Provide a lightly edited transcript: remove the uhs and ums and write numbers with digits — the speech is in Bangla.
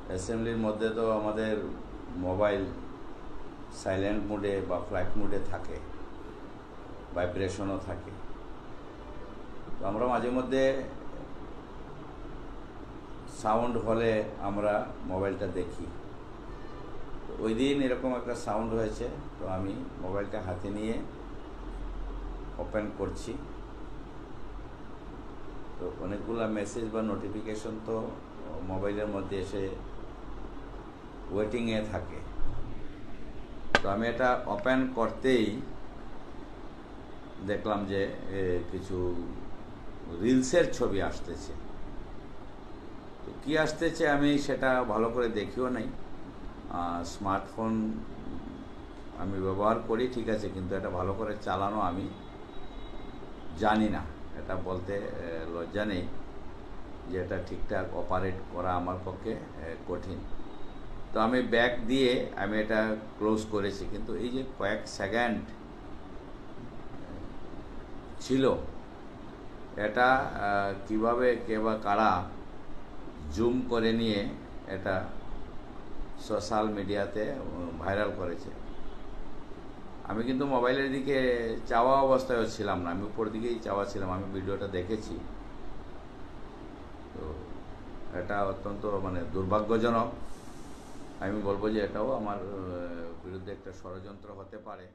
অ্যাসেম্বলির মধ্যে তো আমাদের মোবাইল সাইলেন্ট মোডে বা ফ্লাইট মোডে থাকে, ভাইব্রেশনও থাকে। তো আমরা মাঝে মধ্যে সাউন্ড হলে আমরা মোবাইলটা দেখি। তো ওই দিন এরকম একটা সাউন্ড হয়েছে, তো আমি মোবাইলটা হাতে নিয়ে ওপেন করছি। তো অনেকগুলো মেসেজ বা নোটিফিকেশন তো মোবাইলের মধ্যে এসে ওয়েটিংয়ে থাকে। তো আমি এটা ওপেন করতেই দেখলাম যে কিছু রিলসের ছবি আসতেছে। তো কী আসতেছে আমি সেটা ভালো করে দেখিও নাই। স্মার্টফোন আমি ব্যবহার করি ঠিক আছে, কিন্তু এটা ভালো করে চালানো আমি জানি না। এটা বলতে লজ্জা নেই যে এটা ঠিকঠাক অপারেট করা আমার পক্ষে কঠিন। তো আমি ব্যাক দিয়ে আমি এটা ক্লোজ করেছি, কিন্তু এই যে কয়েক সেকেন্ড ছিল, এটা কিভাবে কে বা কারা জুম করে নিয়ে এটা সোশ্যাল মিডিয়াতে ভাইরাল করেছে। আমি কিন্তু মোবাইলের দিকে চাওয়া অবস্থায়ও ছিলাম না, আমি উপর দিকেই চাওয়া ছিলাম। আমি ভিডিওটা দেখেছি। তো এটা অত্যন্ত দুর্ভাগ্যজনক। আমি বলবো যে এটাও আমার বিরুদ্ধে একটা ষড়যন্ত্র হতে পারে।